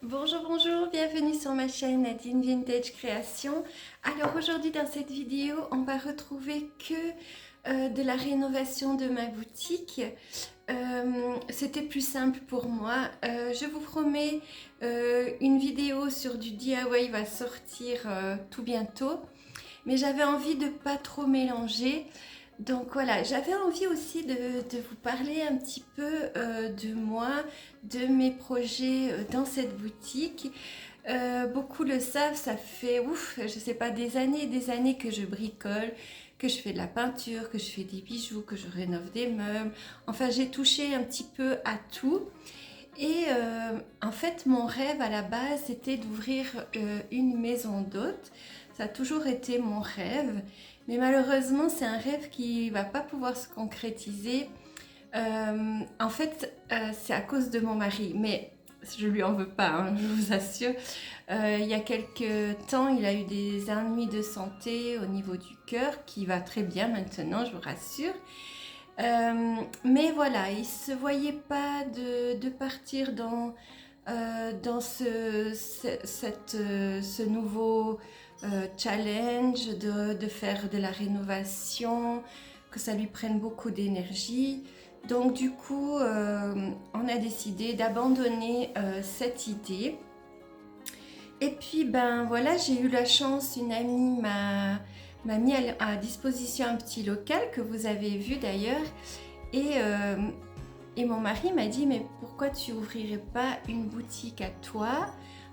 Bonjour, bonjour, bienvenue sur ma chaîne Nadine Vintage Création. Alors aujourd'hui dans cette vidéo, on va retrouver que de la rénovation de ma boutique. C'était plus simple pour moi. Je vous promets, une vidéo sur du DIY va sortir tout bientôt. Mais j'avais envie de pas trop mélanger. Donc voilà, j'avais envie aussi de vous parler un petit peu de moi, de mes projets dans cette boutique. Beaucoup le savent, ça fait ouf, je sais pas, des années et des années que je bricole, que je fais de la peinture, que je fais des bijoux, que je rénove des meubles. Enfin, j'ai touché un petit peu à tout. Et en fait, mon rêve à la base, c'était d'ouvrir une maison d'hôtes. Ça a toujours été mon rêve. Mais malheureusement, c'est un rêve qui ne va pas pouvoir se concrétiser. En fait, c'est à cause de mon mari. Mais je lui en veux pas, hein, je vous assure. Il y a quelques temps, il a eu des ennuis de santé au niveau du cœur, qui va très bien maintenant, je vous rassure. Mais voilà, il ne se voyait pas de partir dans ce nouveau challenge, de faire de la rénovation, que ça lui prenne beaucoup d'énergie. Donc du coup, on a décidé d'abandonner cette idée. Et puis ben voilà, j'ai eu la chance, une amie m'a mis à disposition un petit local que vous avez vu d'ailleurs. Et mon mari m'a dit, mais pourquoi tu ouvrirais pas une boutique à toi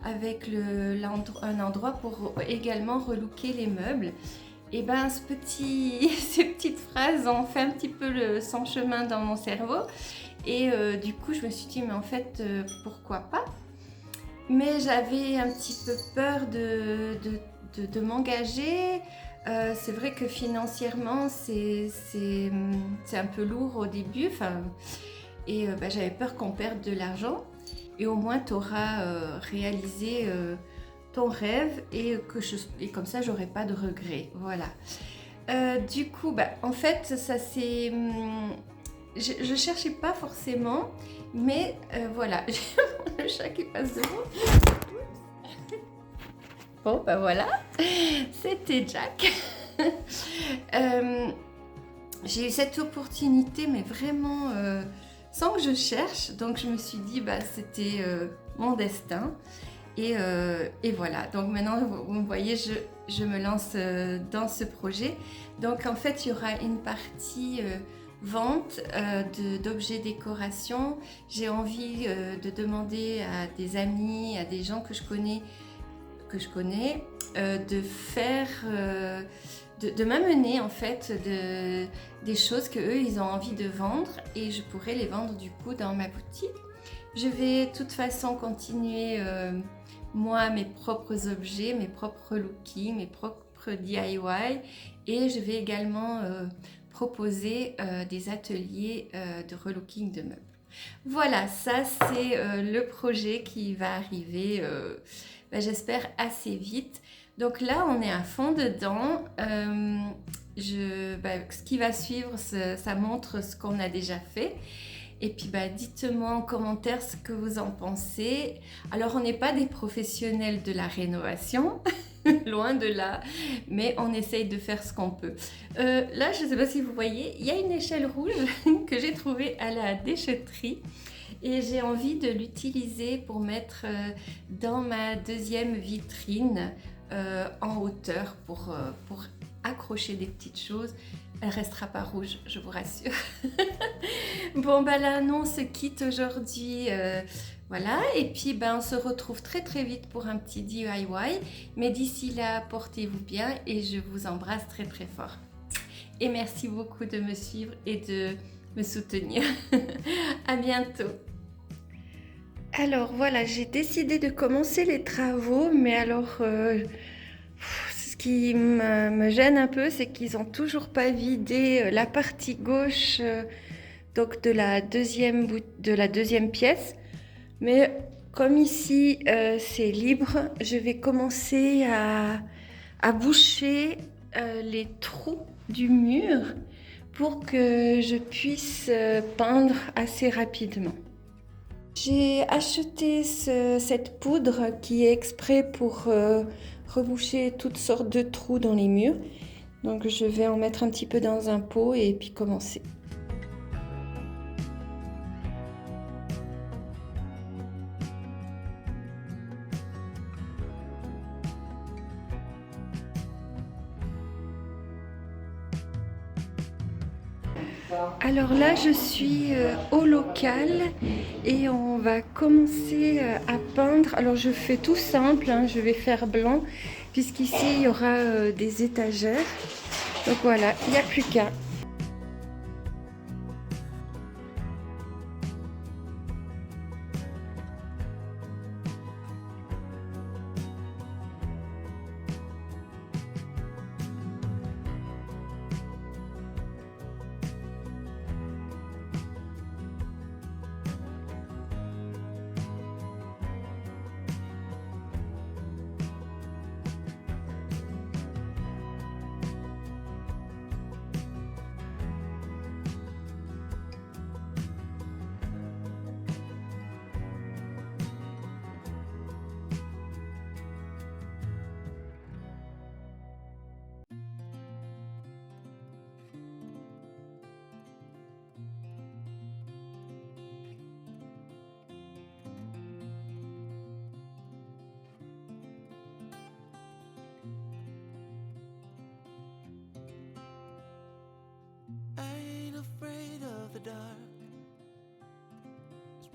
avec un endroit pour également relooker les meubles. Et ben ces petites phrases ont fait un petit peu son chemin dans mon cerveau. Et du coup, je me suis dit, mais en fait, pourquoi pas? Mais j'avais un petit peu peur de m'engager. C'est vrai que financièrement, c'est un peu lourd au début. Enfin, et j'avais peur qu'on perde de l'argent. Et au moins, tu auras réalisé ton rêve et comme ça, j'aurai pas de regrets. Voilà. Du coup, en fait, ça c'est... Je cherchais pas forcément, mais voilà, j'ai le chat qui passe devant. Bon, voilà, c'était Jack. J'ai eu cette opportunité, mais vraiment sans que je cherche. Donc je me suis dit, c'était mon destin. Et voilà, donc maintenant vous me voyez, je me lance dans ce projet. Donc en fait, il y aura une partie vente d'objets décoration. J'ai envie de demander à des amis, à des gens que je connais, de faire, de m'amener en fait des choses que eux ils ont envie de vendre et je pourrais les vendre du coup dans ma boutique. Je vais de toute façon continuer moi mes propres objets, mes propres lookings, mes propres DIY et je vais également proposer des ateliers de relooking de meubles. Voilà, ça c'est le projet qui va arriver, j'espère assez vite. Donc là, on est à fond dedans. Ce qui va suivre, ça montre ce qu'on a déjà fait. Et puis dites-moi en commentaire ce que vous en pensez. Alors on n'est pas des professionnels de la rénovation, loin de là, mais on essaye de faire ce qu'on peut. Là, je ne sais pas si vous voyez, il y a une échelle rouge que j'ai trouvée à la déchetterie. Et j'ai envie de l'utiliser pour mettre dans ma deuxième vitrine en hauteur pour accrocher des petites choses. Elle restera pas rouge, je vous rassure. Bon, là, non, on se quitte aujourd'hui. Voilà, et puis on se retrouve très très vite pour un petit DIY. Mais d'ici là, portez-vous bien et je vous embrasse très très fort. Et merci beaucoup de me suivre et de me soutenir. À bientôt. Alors voilà, j'ai décidé de commencer les travaux, mais alors ce qui me gêne un peu, c'est qu'ils n'ont toujours pas vidé la partie gauche donc de la deuxième pièce. Mais comme ici c'est libre, je vais commencer à boucher les trous du mur pour que je puisse peindre assez rapidement. J'ai acheté cette poudre qui est exprès pour reboucher toutes sortes de trous dans les murs. Donc je vais en mettre un petit peu dans un pot et puis commencer. Alors là, je suis au local et on va commencer à peindre. Alors je fais tout simple, hein, je vais faire blanc puisqu'ici il y aura des étagères. Donc voilà, il n'y a plus qu'à.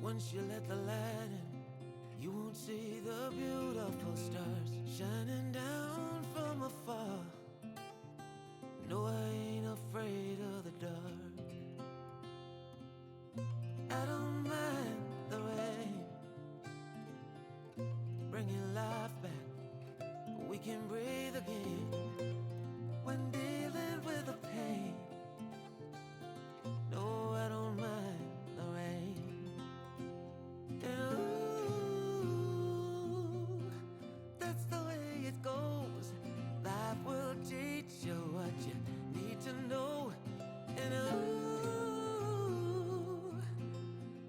Once you let the light in, you won't see the beautiful stars shining down from afar. No, I ain't afraid of the dark. I don't mind the rain, bringing life back. We can breathe again when dealing with the pain. No, I don't mind the rain. That's the way it goes. Life will teach you what you need to know. And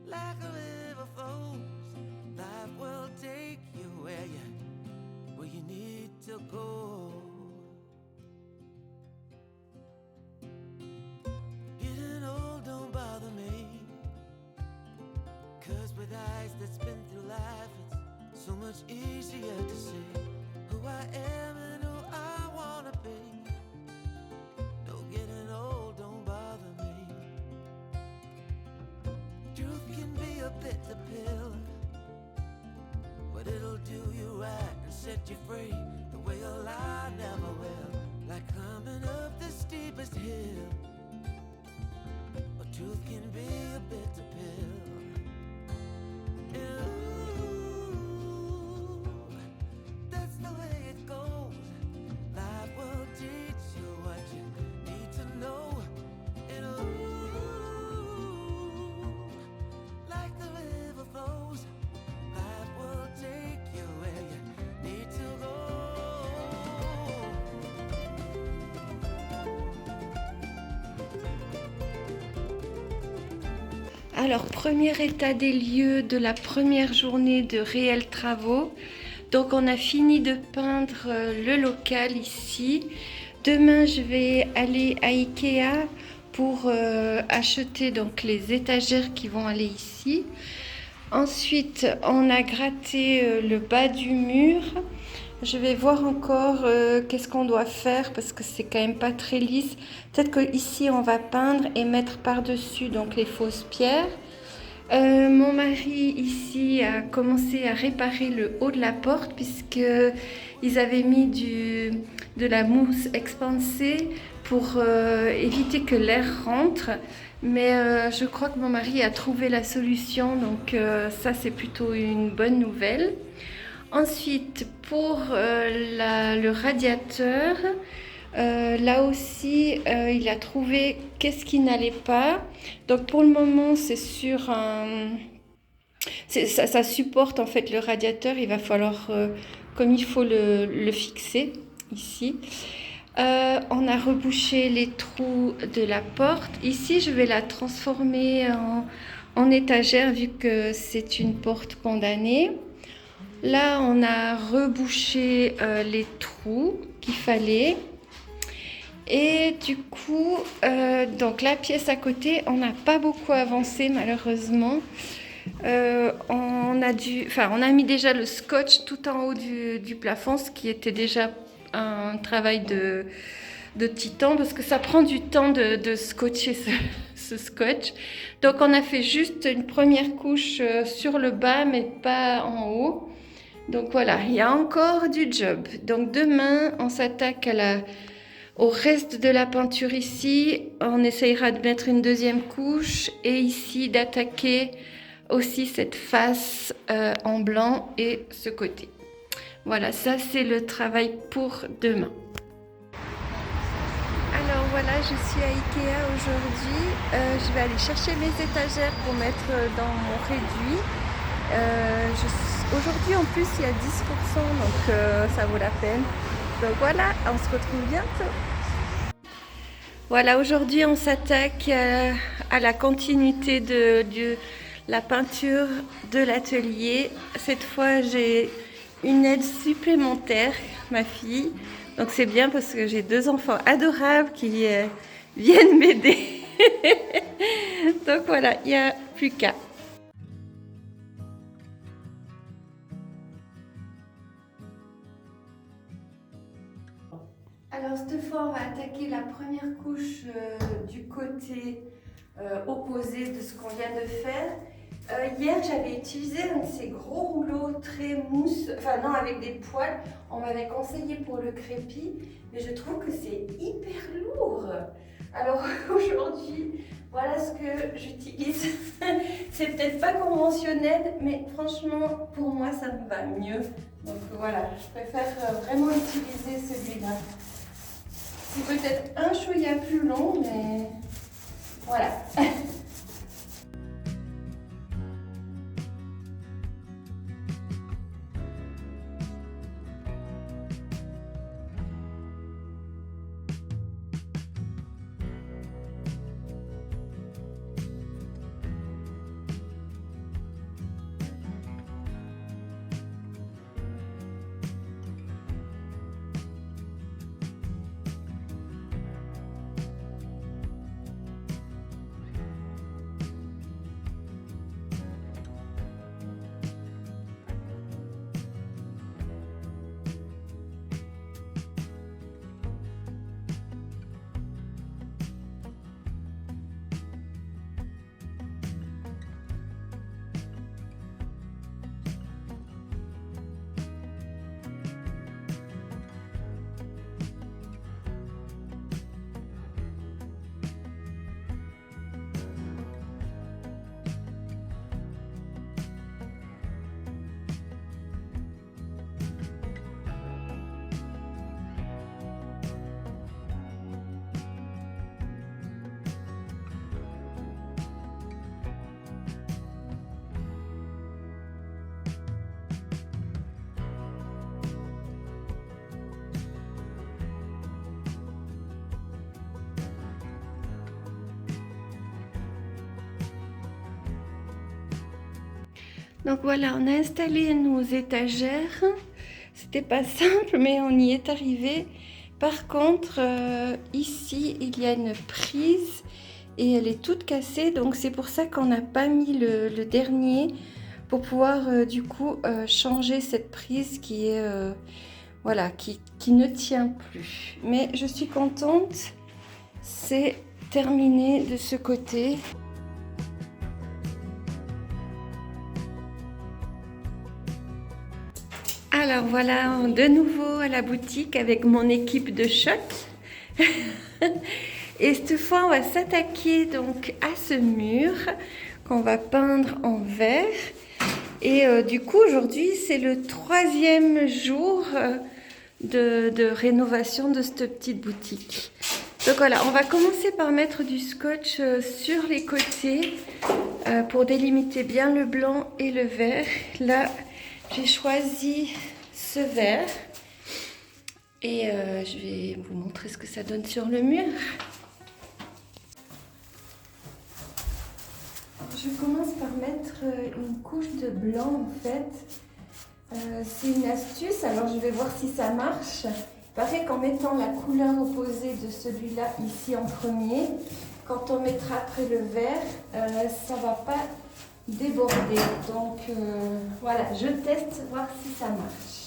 like a river flows, life will take you where you need to go. Getting old don't bother me, 'cause with eyes that's been through life, it's so much easier to see who I am and who I wanna be. No, getting old don't bother me. Truth can be a bitter pill, but it'll do you right and set you free the way a lie never will. Like climbing up the steepest hill, but truth can be a bitter pill. That's the way it goes. Life will teach you what you need to know. And like the river flows, life will take you where you need to go. Alors, premier état des lieux de la première journée de réels travaux. Donc, on a fini de peindre le local ici. Demain, je vais aller à Ikea pour acheter donc les étagères qui vont aller ici. Ensuite, on a gratté le bas du mur. Je vais voir encore qu'est-ce qu'on doit faire parce que c'est quand même pas très lisse. Peut-être qu'ici on va peindre et mettre par-dessus donc les fausses pierres. Mon mari ici a commencé à réparer le haut de la porte puisque ils avaient mis de la mousse expansée pour éviter que l'air rentre. Mais je crois que mon mari a trouvé la solution, donc ça c'est plutôt une bonne nouvelle. Ensuite, pour le radiateur, là aussi, il a trouvé qu'est-ce qui n'allait pas. Donc pour le moment, c'est sur un... Ça supporte en fait le radiateur. Il va falloir, comme il faut, le fixer ici. On a rebouché les trous de la porte. Ici, je vais la transformer en étagère vu que c'est une porte condamnée. Là, on a rebouché les trous qu'il fallait. Et du coup, donc la pièce à côté, on n'a pas beaucoup avancé malheureusement. On a mis déjà le scotch tout en haut du plafond, ce qui était déjà un travail de titan parce que ça prend du temps de scotcher ce scotch. Donc on a fait juste une première couche sur le bas mais pas en haut. Donc voilà, il y a encore du job. Donc demain, on s'attaque au reste de la peinture ici. On essayera de mettre une deuxième couche et ici d'attaquer aussi cette face en blanc et ce côté. Voilà, ça c'est le travail pour demain. Alors voilà, je suis à Ikea aujourd'hui. Je vais aller chercher mes étagères pour mettre dans mon réduit. Aujourd'hui en plus il y a 10%, donc ça vaut la peine. Donc voilà, on se retrouve bientôt. Voilà, aujourd'hui on s'attaque à la continuité de la peinture de l'atelier. Cette fois j'ai une aide supplémentaire, ma fille. Donc c'est bien parce que j'ai 2 enfants adorables qui viennent m'aider. Donc voilà, il n'y a plus qu'à. Alors cette fois, on va attaquer la première couche du côté opposé de ce qu'on vient de faire. Hier, j'avais utilisé un de ces gros rouleaux très mousse, enfin non, avec des poils. On m'avait conseillé pour le crépi, mais je trouve que c'est hyper lourd. Alors aujourd'hui, voilà ce que j'utilise. C'est peut-être pas conventionnel, mais franchement, pour moi, ça me va mieux. Donc voilà, je préfère vraiment utiliser celui-là. C'est peut-être un chouïa plus long, mais voilà. Donc voilà, on a installé nos étagères. C'était pas simple, mais on y est arrivé. Par contre, ici, il y a une prise et elle est toute cassée. Donc c'est pour ça qu'on n'a pas mis le dernier pour pouvoir du coup changer cette prise qui est voilà, qui ne tient plus. Mais je suis contente. C'est terminé de ce côté. Alors voilà, de nouveau à la boutique avec mon équipe de choc. Et cette fois, on va s'attaquer donc à ce mur qu'on va peindre en vert. Et du coup, aujourd'hui, c'est le 3e jour de rénovation de cette petite boutique. Donc voilà, on va commencer par mettre du scotch sur les côtés pour délimiter bien le blanc et le vert. Là, j'ai choisi ce vert Et je vais vous montrer ce que ça donne sur le mur. Je commence par mettre une couche de blanc en fait. C'est une astuce, alors je vais voir si ça marche. Il paraît qu'en mettant la couleur opposée de celui-là ici en premier, quand on mettra après le vert, ça ne va pas déborder. Donc voilà, je teste, voir si ça marche.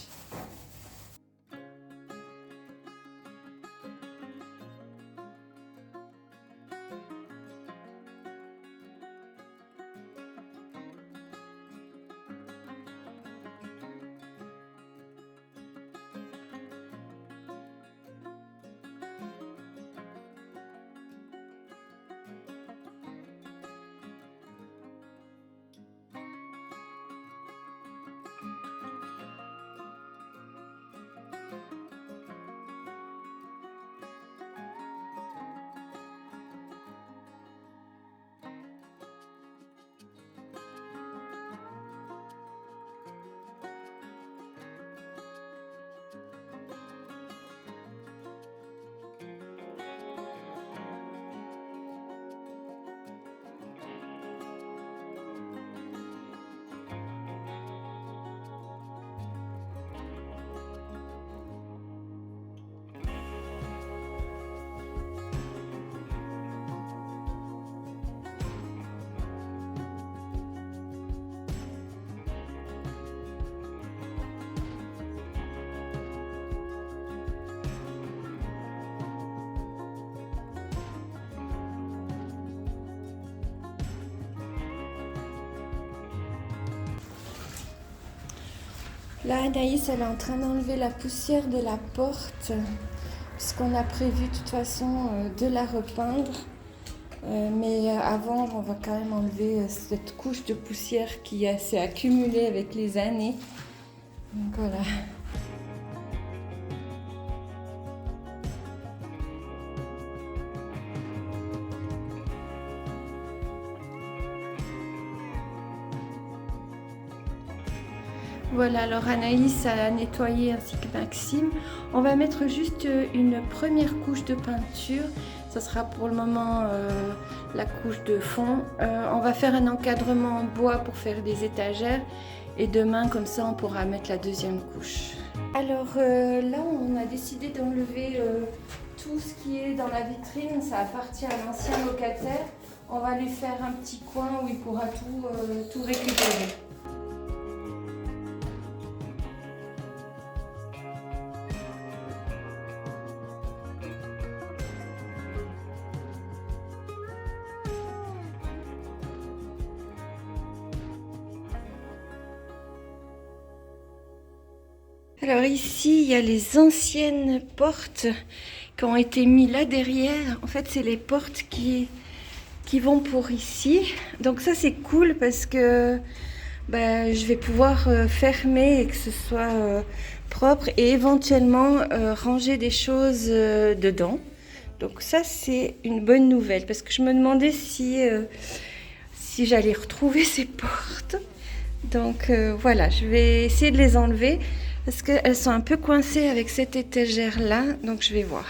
Là, Anaïs, elle est en train d'enlever la poussière de la porte, puisqu'on a prévu de toute façon de la repeindre. Mais avant, on va quand même enlever cette couche de poussière qui s'est accumulée avec les années. Donc voilà. Voilà, alors Anaïs a nettoyé ainsi que Maxime. On va mettre juste une première couche de peinture. Ça sera pour le moment la couche de fond. On va faire un encadrement en bois pour faire des étagères. Et demain, comme ça, on pourra mettre la deuxième couche. Alors là, on a décidé d'enlever tout ce qui est dans la vitrine. Ça appartient à l'ancien locataire. On va lui faire un petit coin où il pourra tout récupérer. Alors ici, il y a les anciennes portes qui ont été mises là derrière. En fait, c'est les portes qui vont pour ici. Donc ça, c'est cool parce que je vais pouvoir fermer et que ce soit propre et éventuellement ranger des choses dedans. Donc ça, c'est une bonne nouvelle parce que je me demandais si j'allais retrouver ces portes. Donc voilà, je vais essayer de les enlever. Parce qu'elles sont un peu coincées avec cette étagère-là, donc je vais voir.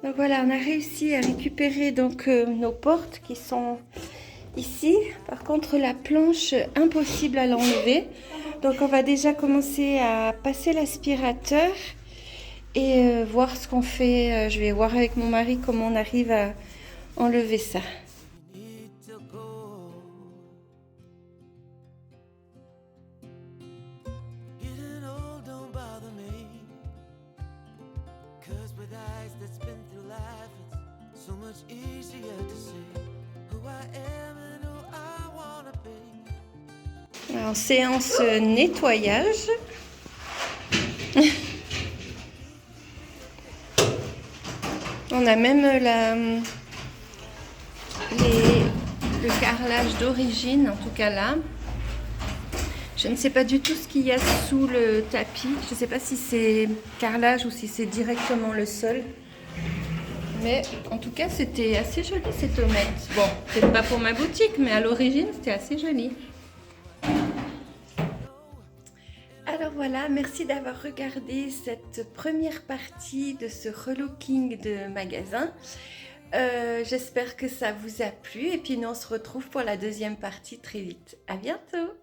Donc voilà, on a réussi à récupérer donc nos portes qui sont ici. Par contre, la planche, impossible à l'enlever. Donc on va déjà commencer à passer l'aspirateur et voir ce qu'on fait. Je vais voir avec mon mari comment on arrive à enlever ça. En séance nettoyage. On a même le carrelage d'origine, en tout cas là. Je ne sais pas du tout ce qu'il y a sous le tapis. Je ne sais pas si c'est carrelage ou si c'est directement le sol. Mais en tout cas, c'était assez joli ces tomates. Bon, peut-être pas pour ma boutique, mais à l'origine, c'était assez joli. Alors voilà, merci d'avoir regardé cette première partie de ce relooking de magasin. J'espère que ça vous a plu et puis nous on se retrouve pour la deuxième partie très vite. À bientôt!